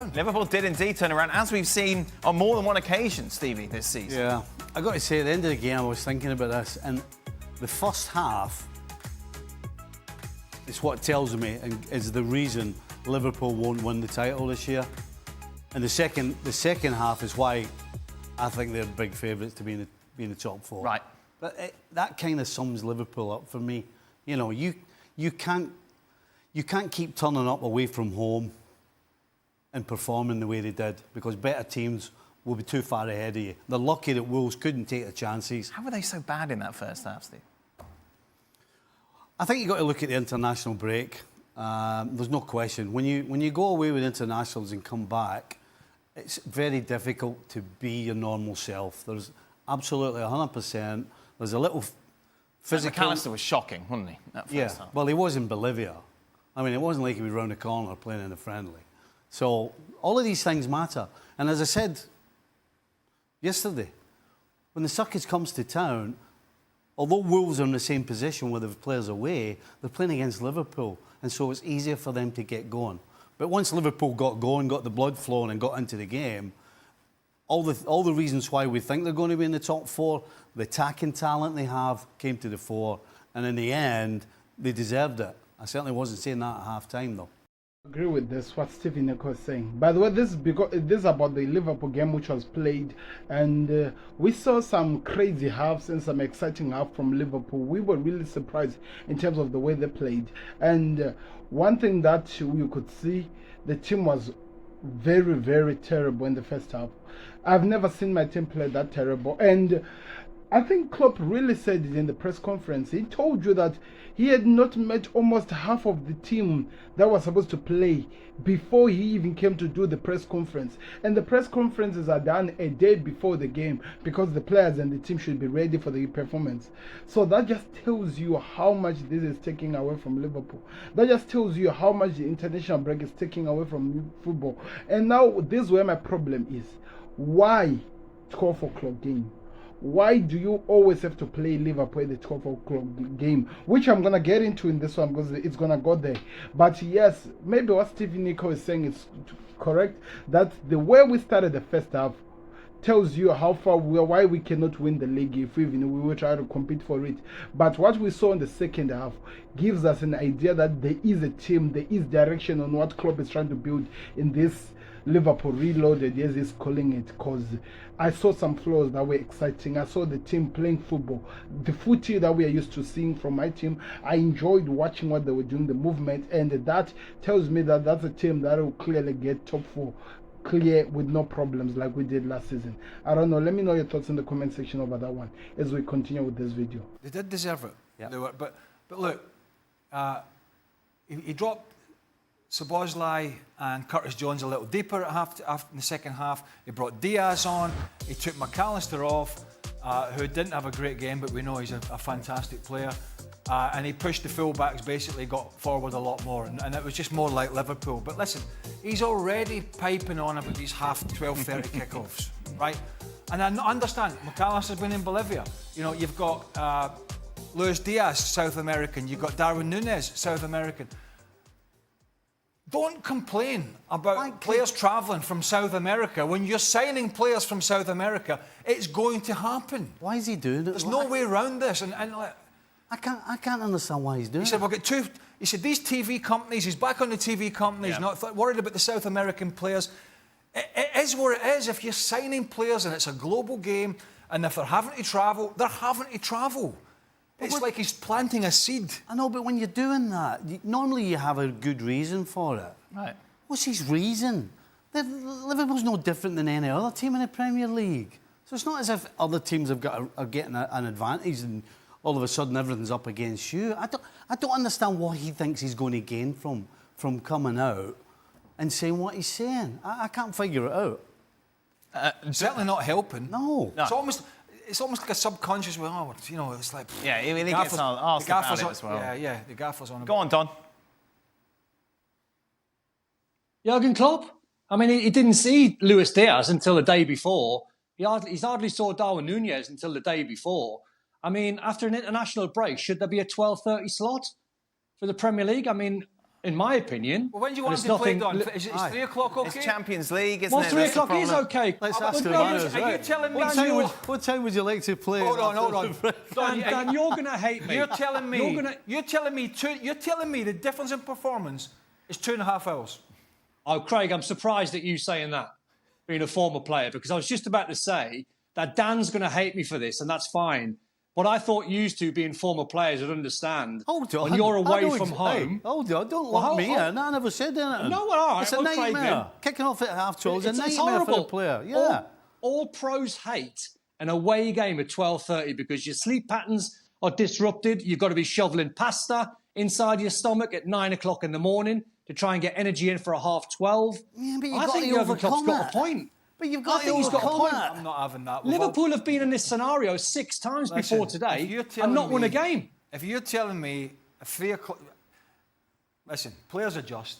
happen. Liverpool did indeed turn around, as we've seen on more than one occasion, Stevie, this season. Yeah, I got to say, at the end of the game, I was thinking about this, and the first half is what tells me and is the reason Liverpool won't win the title this year. And the second half is why I think they're big favourites to be in the top four. Right. But that kind of sums Liverpool up for me. You know, you can't keep turning up away from home and performing the way they did, because better teams will be too far ahead of you. They're lucky that Wolves couldn't take the chances. How were they so bad in that first half, Steve? I think you've got to look at the international break. There's no question. When you go away with internationals and come back, it's very difficult to be your normal self. There's absolutely 100%. There's a little physical... McAllister was shocking, wasn't he? That first half. Well, he was in Bolivia. I mean, it wasn't like he was round the corner playing in a friendly. So all of these things matter. And as I said yesterday, when the circus comes to town, although Wolves are in the same position with the players away, they're playing against Liverpool, and so it's easier for them to get going. But once Liverpool got going, got the blood flowing and got into the game, all the reasons why we think they're going to be in the top four, the attacking talent they have came to the fore, and in the end, they deserved it. I certainly wasn't saying that at half-time, though. I agree with this, what Stevie Nicol is saying. By the way, this is about the Liverpool game which was played, and we saw some crazy halves and some exciting half from Liverpool. We were really surprised in terms of the way they played. And one thing that you could see, the team was very, very terrible in the first half. I've never seen my team play that terrible. And I think Klopp really said it in the press conference. He told you that he had not met almost half of the team that was supposed to play before he even came to do the press conference. And the press conferences are done a day before the game because the players and the team should be ready for the performance. So that just tells you how much this is taking away from Liverpool. That just tells you how much the international break is taking away from football. And now this is where my problem is. Why 12 o'clock game? Why do you always have to play Liverpool at the 12 o'clock game? Which I'm going to get into in this one because it's going to go there. But yes, maybe what Stevie Nicol is saying is correct. That the way we started the first half tells you how far we are, why we cannot win the league if even we will try to compete for it. But what we saw in the second half gives us an idea that there is a team, there is direction on what Klopp is trying to build in this Liverpool Reloaded, as he's calling it, because I saw some flaws that were exciting. I saw the team playing football, the footy that we are used to seeing from my team. I enjoyed watching what they were doing, the movement, and that tells me that that's a team that will clearly get top four, clear with no problems like we did last season. I don't know. Let me know your thoughts in the comment section over that one as we continue with this video. They did deserve it. Yeah. They were, but look, he dropped Szoboszlai and Curtis Jones a little deeper after in the second half. He brought Diaz on. He took McAllister off, who didn't have a great game, but we know he's a fantastic player. And he pushed the full-backs, basically got forward a lot more, and it was just more like Liverpool. But listen, he's already piping on about these half 12:30 kickoffs, right? And I understand, McAllister's been in Bolivia. You know, you've got Luis Diaz, South American. You've got Darwin Núñez, South American. Don't complain about players travelling from South America. When you're signing players from South America, it's going to happen. Why is he doing it? There's no way around this. And I can't understand why he's doing it. He said, we'll get two. He said, these TV companies, he's back on the TV companies, not worried about the South American players. It is what it is. If you're signing players and it's a global game, and if they're having to travel, they're having to travel. It's like he's planting a seed. I know, but when you're doing that, normally you have a good reason for it. Right. What's his reason? Liverpool's no different than any other team in the Premier League. So it's not as if other teams are getting an advantage and all of a sudden everything's up against you. I don't understand what he thinks he's going to gain from coming out and saying what he's saying. I can't figure it out. Certainly not helping. No. It's almost like a subconscious, well, you know, it's like... Yeah, he really gets asked about it as well. Yeah, the gaffer's on. Go on, Don. Jurgen Klopp? I mean, he didn't see Luis Diaz until the day before. He hardly saw Darwin Núñez until the day before. I mean, after an international break, should there be a 12:30 slot for the Premier League? I mean, in my opinion. Well, when do you And want it's to play, nothing- Don? Is it 3 o'clock okay? It's Champions League, isn't Well, it? 3 That's the o'clock is problem. okay. Let's But ask the no, runners, are you right? telling me What time would you like to play? Hold on. Dan, you're going to hate me. You're telling me. You're gonna- You're telling me the difference in performance is 2.5 hours. Oh, Craig, I'm surprised at you saying that, being a former player, because I was just about to say that Dan's going to hate me for this, and that's fine. But I thought you two, being former players, would understand Hold on. when you're I away know from home. Hey, hold on. Don't Well, lock me hold- in. I never said anything. No, all right. It's a Well, Craig, nightmare. then. Kicking off at half 12 is a It's nightmare for horrible. the player. Yeah. All pros hate an away game at 12:30 because your sleep patterns are disrupted. You've got to be shoveling pasta inside your stomach at 9 o'clock in the morning to try and get energy in for a 12:30. Yeah, but you've I got think to Jurgen Klopp's overcome got it. a point. But you've I got to think he's got a overcome point. it. I'm not having that. Liverpool have been in this scenario 6 times Listen, before if today you're and telling not won a me- game. If you're telling me a 3 o'clock... Listen, players adjust.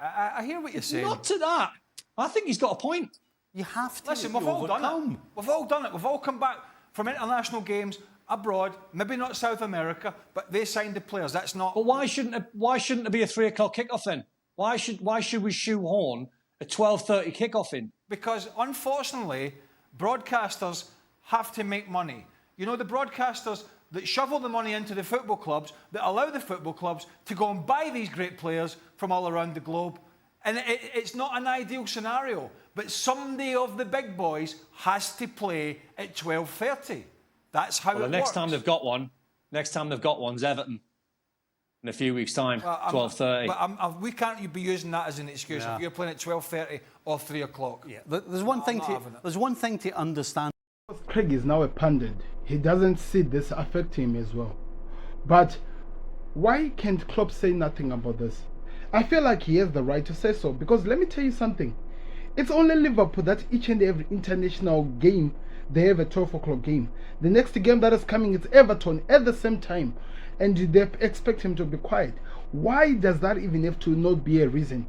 I hear what you're saying. Not to that. I think he's got a point. You have to Listen, we've all done it. overcome. We've all done it. We've all come back from international games abroad, maybe not South America, but they signed the players. That's not... But why shouldn't it be a 3 o'clock kickoff then? Why should we shoehorn a 12:30 kickoff in? Because, unfortunately, broadcasters have to make money. You know, the broadcasters that shovel the money into the football clubs, that allow the football clubs to go and buy these great players from all around the globe. And it's not an ideal scenario, but somebody of the big boys has to play at 12:30. That's how Well, the it next works. time they've got one's Everton in a few weeks' time, 12:30. But we can't be using that as an excuse Yeah. if you're playing at 12:30 or 3 o'clock. Yeah, there's one thing not to having it. there's one thing to understand. Craig is now a pundit. He doesn't see this affect him as well. But why can't Klopp say nothing about this? I feel like he has the right to say so, because let me tell you something. It's only Liverpool that each and every international game they have a 12 o'clock game. The next game that is coming is Everton at the same time, and they expect him to be quiet. Why does that even have to not be a reason?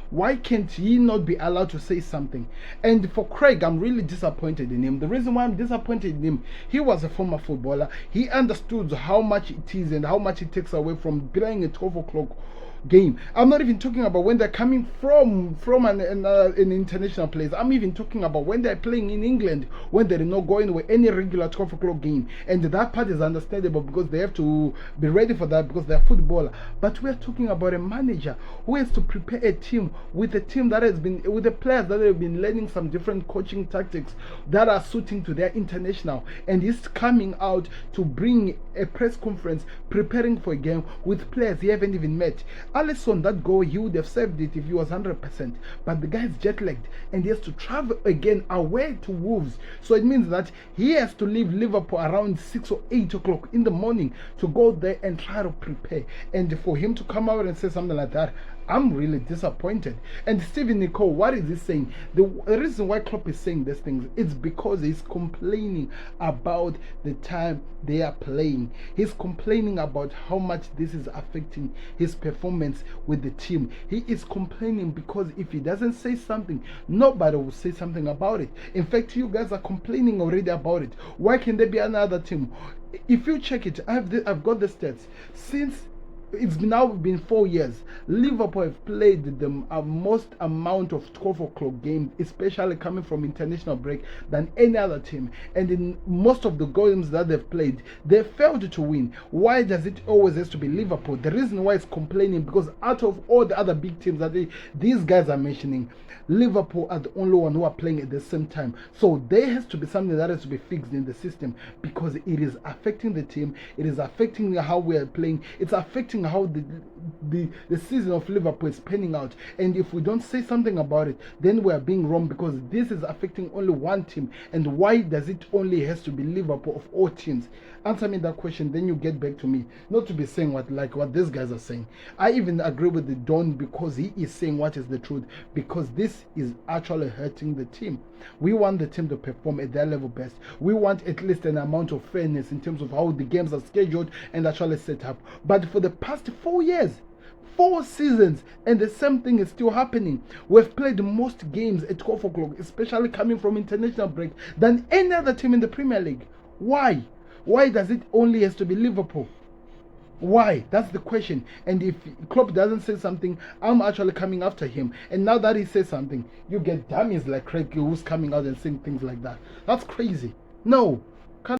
Why can't he not be allowed to say something? And for Craig, I'm really disappointed in him. The reason why I'm disappointed in him, he was a former footballer. He understood how much it is and how much it takes away from playing a 12 o'clock game. I'm not even talking about when they're coming from an international place. I'm even talking about when they're playing in England, when they're not going with any regular 12 o'clock game. And that part is understandable because they have to be ready for that because they're footballer. But we're talking about a manager who has to prepare a team with the players that have been learning some different coaching tactics that are suiting to their international. And he's coming out to bring a press conference preparing for a game with players he haven't even met. Alisson, that goal, he would have saved it if he was 100%. But the guy is jet-lagged and he has to travel again away to Wolves. So it means that he has to leave Liverpool around 6 or 8 o'clock in the morning to go there and try to prepare. And for him to come out and say something like that, I'm really disappointed. And Stephen Nicol, what is he saying? The reason why Klopp is saying these things is because he's complaining about the time they are playing. He's complaining about how much this is affecting his performance with the team. He is complaining because if he doesn't say something, nobody will say something about it. In fact, you guys are complaining already about it. Why can there be another team? If you check it, I've got the stats. Since it's now been 4 years, Liverpool have played the most amount of 12 o'clock games, especially coming from international break, than any other team. And in most of the games that they've played, they failed to win. Why does it always have to be Liverpool? The reason why it's complaining, because out of all the other big teams that these guys are mentioning, Liverpool are the only one who are playing at the same time. So there has to be something that has to be fixed in the system, because it is affecting the team, it is affecting how we are playing, it's affecting how the season of Liverpool is panning out. And if we don't say something about it, then we are being wrong, because this is affecting only one team. And why does it only has to be Liverpool of all teams? Answer me that question, then you get back to me. Not to be saying what these guys are saying. I even agree with the Don, because he is saying what is the truth, because this is actually hurting the team. We want the team to perform at their level best. We want at least an amount of fairness in terms of how the games are scheduled and actually set up. But for the past 4 years, 4 seasons, and the same thing is still happening. We've played most games at 12 o'clock, especially coming from international break, than any other team in the Premier League. Why? Why does it only has to be Liverpool? Why? That's the question. And if Klopp doesn't say something, I'm actually coming after him. And now that he says something, you get dummies like Craig who's coming out and saying things like that. That's crazy. No,